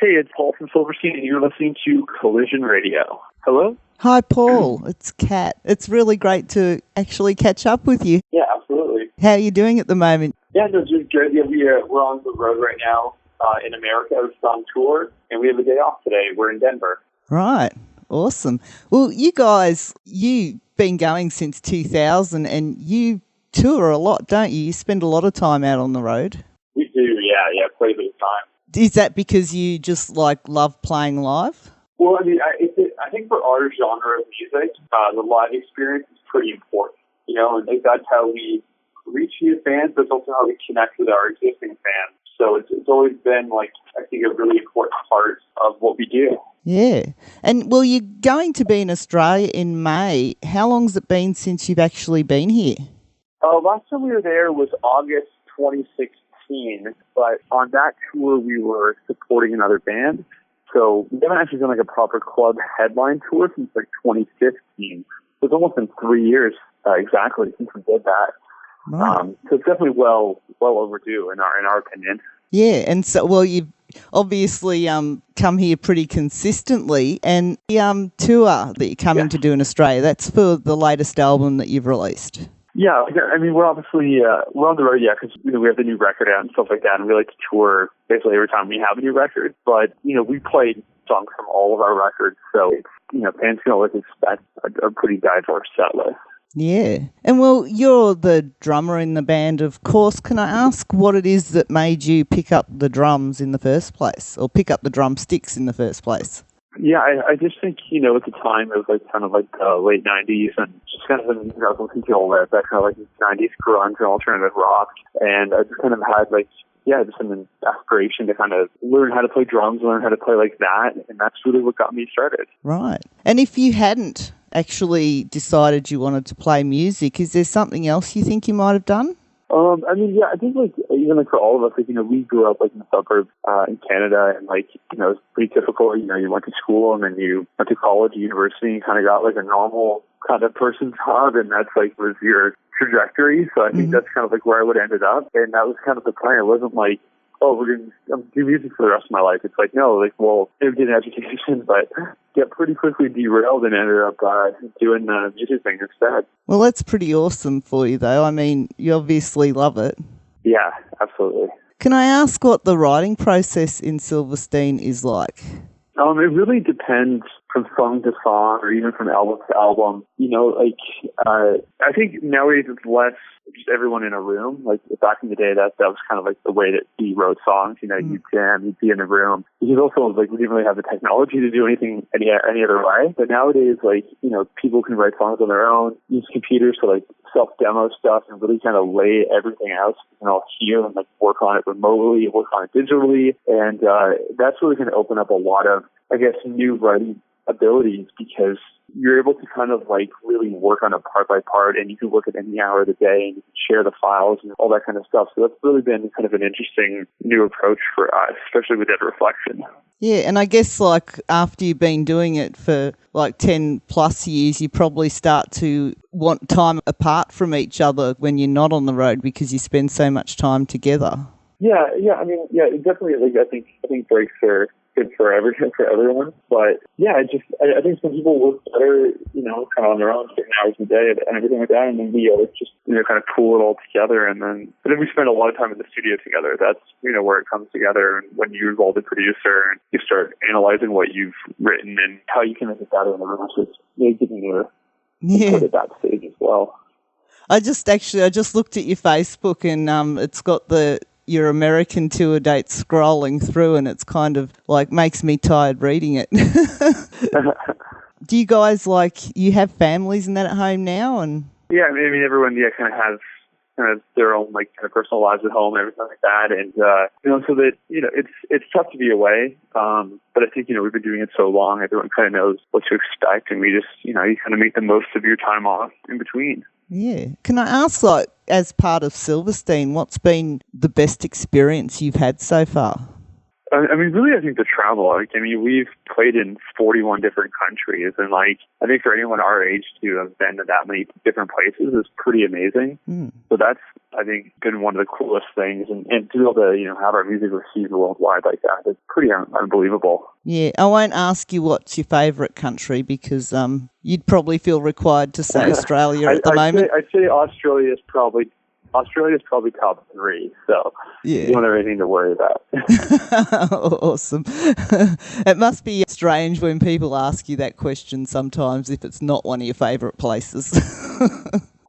Hey, it's Paul from Silverstein, and you're listening to Collision Radio. Hello? Hi, Paul. It's Kat. It's really great to actually catch up with you. Yeah, absolutely. How are you doing at the moment? Yeah, no, just good. Yeah, we're on the road right now in America. We're just on tour, and we have a day off today. We're in Denver. Right. Awesome. Well, you guys, you've been going since 2000, and you tour a lot, don't you? You spend a lot of time out on the road. We do, yeah, quite a bit of time. Is that because you just love playing live? Well, I mean, I think for our genre of music, the live experience is pretty important, and that's how we reach new fans, but it's also how we connect with our existing fans. So it's always been, I think, a really important part of what we do. Yeah. And, well, you're going to be in Australia in May. How long's it been since you've actually been here? Last time we were there was August 2016, but on that tour we were supporting another band. So we haven't actually done a proper club headline tour since 2015. So it's almost been 3 years exactly since we did that. Right. So it's definitely well overdue in our opinion. Yeah, and so, well, you've obviously come here pretty consistently, and the tour that you're coming to do in Australia, that's for the latest album that you've released. Yeah, I mean, we're obviously, we're on the road, because, we have the new record out and stuff like that, and we like to tour basically every time we have a new record, but, we played songs from all of our records, so it's, fans can always expect a pretty diverse set list. Yeah. And, well, you're the drummer in the band, of course. Can I ask what it is that made you pick up the drums in the first place, or pick up the drumsticks in the first place? Yeah, I just think, at the time it was kind of the late 90s and just kind of I was listening to all that kind of 90s grunge and alternative rock. And I just kind of had just an aspiration to kind of learn how to play drums, learn how to play like that. And that's really what got me started. Right. And if you hadn't actually decided you wanted to play music, is there something else you think you might have done? I mean, yeah, I think even for all of us, we grew up in the suburbs in Canada, and it's pretty typical. You went to school and then you went to college, university, and kind of got a normal kind of person's job, and that's was your trajectory. So I think that's kind of where I would have ended up, and that was kind of the plan. It wasn't we're going to do music for the rest of my life. It's no, well, maybe get an education, but get pretty quickly derailed and ended up doing the music thing instead. Well, that's pretty awesome for you, though. I mean, you obviously love it. Yeah, absolutely. Can I ask what the writing process in Silverstein is like? It really depends from song to song or even from album to album. I think nowadays it's less just everyone in a room. Back in the day, that was kind of the way that we wrote songs. You'd jam, you'd be in a room. Because also, we didn't really have the technology to do anything any other way. But nowadays, people can write songs on their own, use computers to self-demo stuff and really kind of lay everything out. So we can all hear and work on it remotely, work on it digitally. And that's really going to open up a lot of, new writing abilities, because you're able to kind of really work on it part by part, and you can work at any hour of the day, and you can share the files and all that kind of stuff. So that's really been kind of an interesting new approach for us, especially with Dead Reflection. Yeah, and I guess after you've been doing it for 10 plus years, you probably start to want time apart from each other when you're not on the road, because you spend so much time together. Yeah. I mean, yeah, definitely. I think breaks are good for everyone. But yeah, I think some people work better, kind of on their own, certain hours a day and everything like that. And then we always just, kind of pull it all together. And then we spend a lot of time in the studio together. That's, where it comes together. And when you involve the producer and you start analyzing what you've written and how you can make it better in the room, so it's really giving you input at that stage as well. I just looked at your Facebook, and it's got your American tour dates scrolling through, and it's kind of makes me tired reading it. Do you guys you have families and that at home now? And yeah, I mean everyone kind of has their own kind of personal lives at home and everything like that, and so that it's tough to be away. But I think we've been doing it so long, everyone kind of knows what to expect, and we just you kind of make the most of your time off in between. Yeah. Can I ask, as part of Silverstein, what's been the best experience you've had so far? I mean, really, I think the travel. Like, I mean, we've played in 41 different countries, and like, I think for anyone our age to have been to that many different places is pretty amazing. So that's, I think, been one of the coolest things, and to be able to, you know, have our music received worldwide like that, it's pretty unbelievable. Yeah, I won't ask you what's your favourite country because you'd probably feel required to say Australia at the moment. I'd say Australia's probably top 3, so you don't have anything to worry about. Awesome. It must be strange when people ask you that question sometimes if it's not one of your favourite places.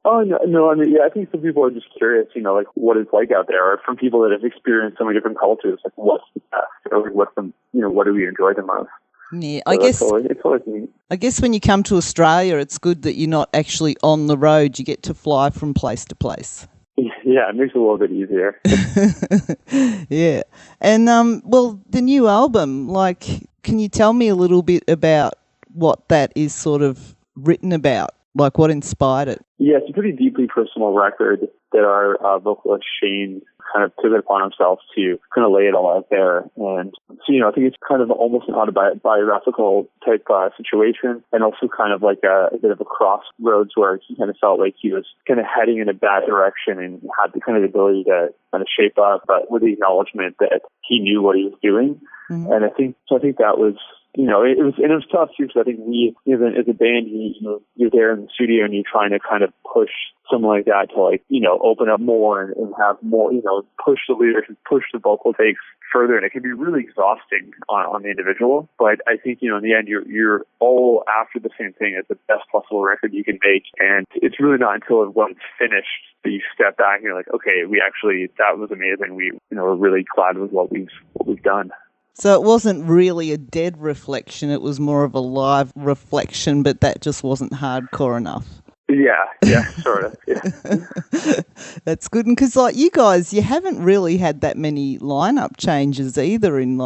Oh, no, I mean, yeah, I think some people are just curious, you know, like what it's like out there, or from people that have experienced so many different cultures, like what's the best, or like what do we enjoy the most? Yeah, So it's always neat. I guess when you come to Australia, it's good that you're not actually on the road. You get to fly from place to place. Yeah, it makes it a little bit easier. Yeah. And, well, the new album, like, can you tell me a little bit about what that is sort of written about? Like, what inspired it? Yeah, it's a pretty deeply personal record that our vocalist Shane kind of took it upon himself to kind of lay it all out there. And so, you know, I think it's kind of almost an autobiographical type situation, and also kind of like a bit of a crossroads where he kind of felt like he was kind of heading in a bad direction and had the kind of ability to kind of shape up, but with the acknowledgement that he knew what he was doing. Mm-hmm. And I think that was, you know, it was tough too, because I think we, even as a band, you're there in the studio and you're trying to kind of push something like that to, like, you know, open up more and have more, you know, push the lyrics and push the vocal takes further, and it can be really exhausting on the individual. But I think, you know, in the end, you're all after the same thing as the best possible record you can make, and it's really not until when it's finished that you step back and you're like, okay, that was amazing. We're really glad with what we've done. So it wasn't really a dead reflection, it was more of a live reflection, but that just wasn't hardcore enough. Yeah, sort of, yeah. That's good, because like you guys, you haven't really had that many lineup changes either in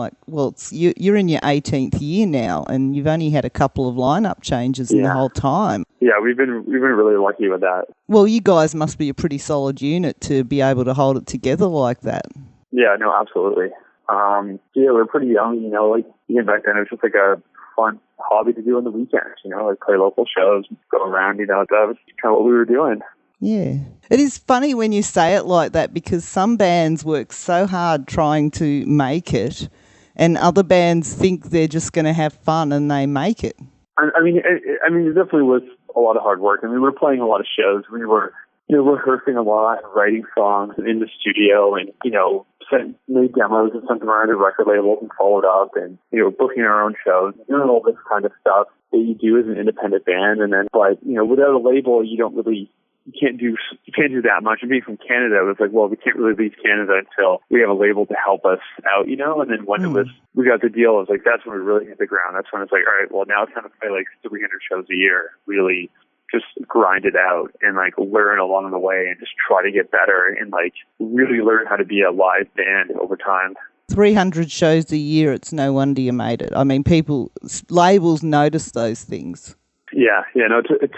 you're in your 18th year now, and you've only had a couple of lineup changes in the whole time. Yeah, we've been really lucky with that. Well, you guys must be a pretty solid unit to be able to hold it together like that. Yeah, no, absolutely. We're pretty young, you know, like even back then it was just like a fun hobby to do on the weekends, you know, like play local shows, go around, you know, that was kind of what we were doing. Yeah. It is funny when you say it like that, because some bands work so hard trying to make it, and other bands think they're just going to have fun and they make it. I mean, it definitely was a lot of hard work. I mean, we were playing a lot of shows. We were, you know, rehearsing a lot, writing songs and in the studio, and, you know, made demos and sent them around to record labels and followed up, and, you know, booking our own shows, doing all this kind of stuff that you do as an independent band. And then, but, you know, without a label, you can't do that much. And being from Canada, it was like, well, we can't really leave Canada until we have a label to help us out, you know. And then when we got the deal, it was like, that's when we really hit the ground. That's when it's like, all right, well, now it's time to play like 300 shows a year, really just grind it out and like learn along the way and just try to get better and like really learn how to be a live band over time. 300 shows a year, it's no wonder you made it. I mean, labels notice those things. Yeah, no, it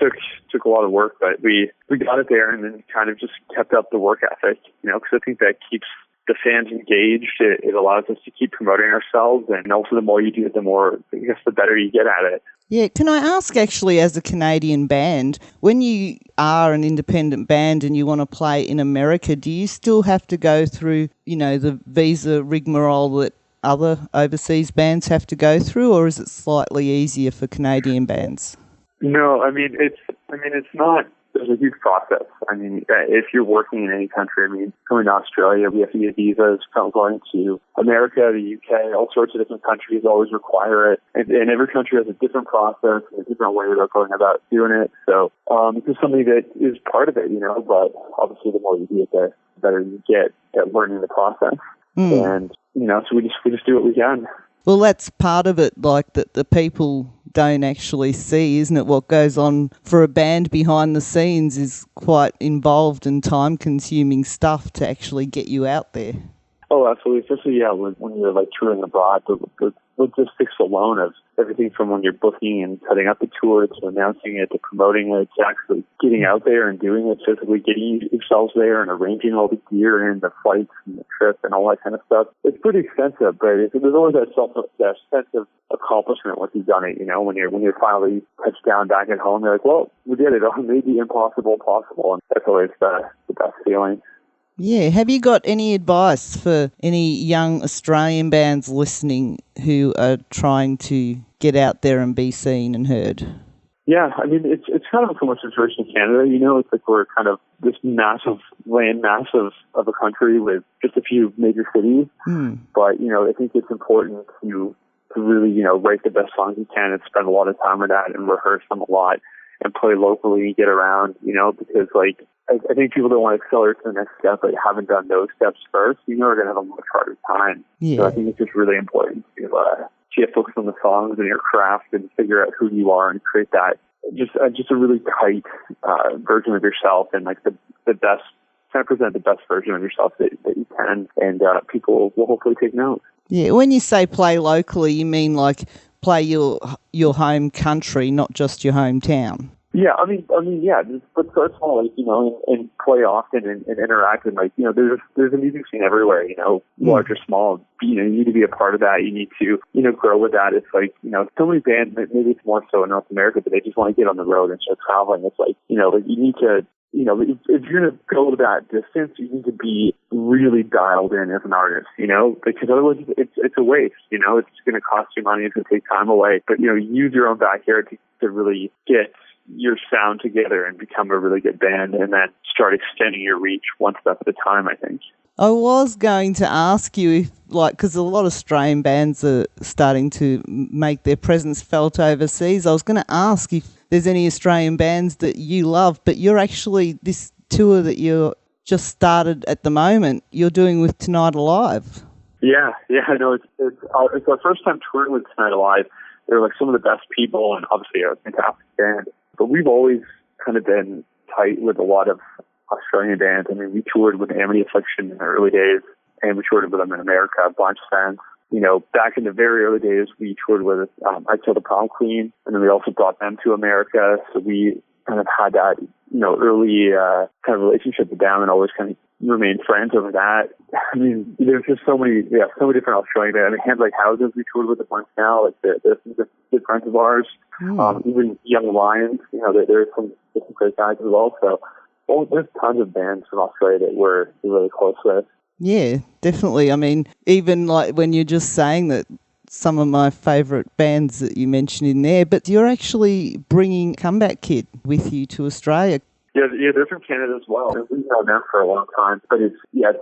took a lot of work, but we got it there, and then kind of just kept up the work ethic, you know, because I think that keeps the fans engaged. It allows us to keep promoting ourselves, and also the more you do it, the more, I guess, the better you get at it. Yeah, can I ask, actually, as a Canadian band, when you are an independent band and you want to play in America, do you still have to go through, you know, the visa rigmarole that other overseas bands have to go through, or is it slightly easier for Canadian bands? No, I mean, it's not. There's a huge process. I mean, if you're working in any country, I mean, coming to Australia, we have to get visas. Going to America, the UK, all sorts of different countries always require it. And every country has a different process and a different way of going about doing it. So it's just something that is part of it, you know, but obviously the more you do it, the better you get at learning the process. And, you know, so we just do what we can. Well, that's part of it, like that the people don't actually see, isn't it? What goes on for a band behind the scenes is quite involved and time-consuming stuff to actually get you out there. Oh, absolutely. Especially, yeah, when you're like touring abroad, the logistics alone of everything from when you're booking and setting up the tour to announcing it to promoting it to actually getting out there and doing it, physically getting yourselves there and arranging all the gear and the flights and the trip and all that kind of stuff. It's pretty expensive, but there's always that sense of accomplishment once you've done it. You know, when you're finally touched down back at home, you're like, well, we did it. It made the impossible possible, and that's always the best feeling. Yeah. Have you got any advice for any young Australian bands listening who are trying to get out there and be seen and heard? Yeah, I mean, it's kind of a similar situation in Canada. You know, it's like we're kind of this massive landmass of a country with just a few major cities. But, you know, I think it's important to really, you know, write the best songs you can and spend a lot of time with that and rehearse them a lot and play locally, get around, you know, because, like, I think people don't want to accelerate to the next step, but haven't done those steps first, you know, are going to have a much harder time. Yeah. So I think it's just really important to get focused on the songs and your craft and figure out who you are and create that just a really tight version of yourself and like the best, kind of present the best version of yourself that you can, and people will hopefully take note. Yeah, when you say play locally, you mean like play your home country, not just your hometown. Yeah, I mean, yeah, but start small, like, you know, and play often and interact, and, like, you know, there's a music scene everywhere, you know, large or small. You know, you need to be a part of that. You need to, you know, grow with that. It's like, you know, so many bands, maybe it's more so in North America, but they just want to get on the road and start traveling. It's like, you know, like you need to, you know, if you're going to go that distance, you need to be really dialed in as an artist, you know, because otherwise it's a waste, you know, it's going to cost you money, it's going to take time away, but, you know, use your own backyard to really get your sound together and become a really good band, and then start extending your reach one step at a time, I think. I was going to ask you if, like, because a lot of Australian bands are starting to make their presence felt overseas. I was going to ask if there's any Australian bands that you love, but you're actually, this tour that you're just started at the moment, you're doing with Tonight Alive. Yeah, I know. It's our first time touring with Tonight Alive. They're like some of the best people and obviously a fantastic band. But we've always kind of been tight with a lot of Australian bands. I mean, we toured with Amity Affliction in the early days, and we toured with them in America a bunch since. You know, back in the very early days, we toured with I Kill the Prom Queen, and then we also brought them to America. So we kind of had that, you know, early kind of relationship with them and always kind of remained friends over that. I mean, there's just so many different Australian bands. I mean, Hands Like Houses, we toured with a bunch now. Like, they're good friends of ours. Even Young Lions, you know, there's some great guys as well. So, there's tons of bands from Australia that we're really close with. Yeah, definitely. I mean, even like when you're just saying that, some of my favourite bands that you mentioned in there, but you're actually bringing Comeback Kid with you to Australia. Yeah, they're from Canada as well. We've known them for a long time, but it's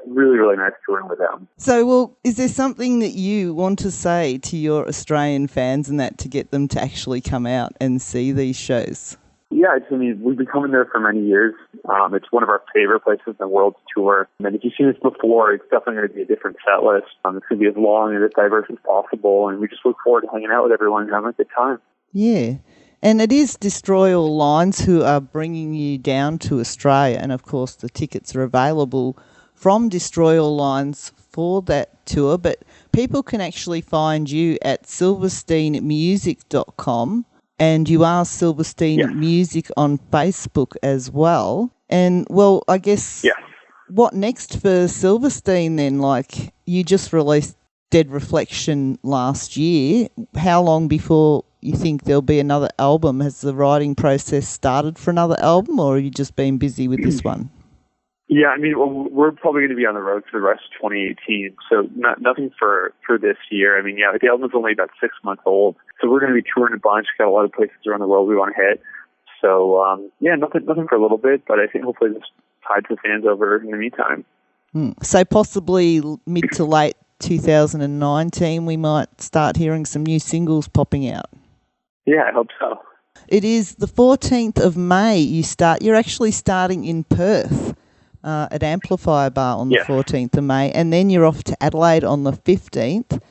really, really nice touring with them. So, well, is there something that you want to say to your Australian fans and that to get them to actually come out and see these shows? Yeah, I mean, we've been coming there for many years. It's one of our favorite places in the world to tour. And if you've seen this before, it's definitely going to be a different set list. It's going to be as long and as diverse as possible. And we just look forward to hanging out with everyone and having a good time. Yeah. And it is Destroy All Lines who are bringing you down to Australia. And, of course, the tickets are available from Destroy All Lines for that tour. But people can actually find you at silversteinmusic.com. And you are Silverstein Music on Facebook as well. And, well, I guess what next for Silverstein then? Like, you just released Dead Reflection last year. How long before you think there'll be another album? Has the writing process started for another album, or have you just been busy with this one? Yeah, I mean, we're probably going to be on the road for the rest of 2018, so nothing for this year. I mean, the album's only about 6 months old, so we're going to be touring a bunch, got a lot of places around the world we want to hit. So, nothing for a little bit, but I think hopefully this tied to fans over in the meantime. So possibly mid to late 2019, we might start hearing some new singles popping out. Yeah, I hope so. It is the 14th of May you start. You're actually starting in Perth. At Amplifier Bar on the 14th of May, and then you're off to Adelaide on the 15th.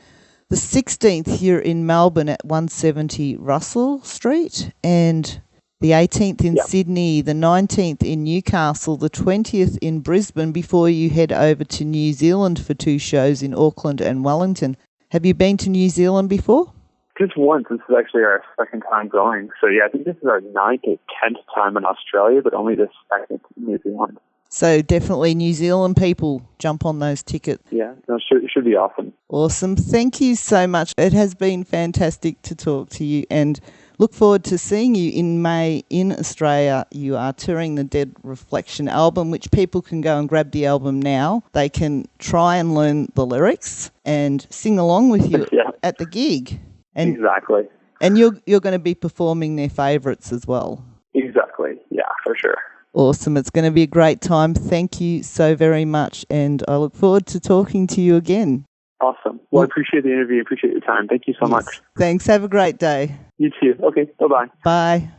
The 16th, you're in Melbourne at 170 Russell Street, and The 18th in Yep. Sydney, the 19th in Newcastle, the 20th in Brisbane before you head over to New Zealand for 2 shows in Auckland and Wellington. Have you been to New Zealand before? Just once. This is actually our second time going. So yeah, I think this is our 9th or 10th time in Australia, but only the second in New Zealand. So definitely New Zealand people, jump on those tickets. Yeah, no, it should be awesome. Awesome. Thank you so much. It has been fantastic to talk to you and look forward to seeing you in May in Australia. You are touring the Dead Reflection album, which people can go and grab the album now. They can try and learn the lyrics and sing along with you Yeah. at the gig. And, Exactly. And you're going to be performing their favourites as well. Exactly. Yeah, for sure. Awesome. It's going to be a great time. Thank you so very much. And I look forward to talking to you again. Awesome. Well, I appreciate the interview. I appreciate your time. Thank you so much. Thanks. Have a great day. You too. Okay. Bye-bye. Bye.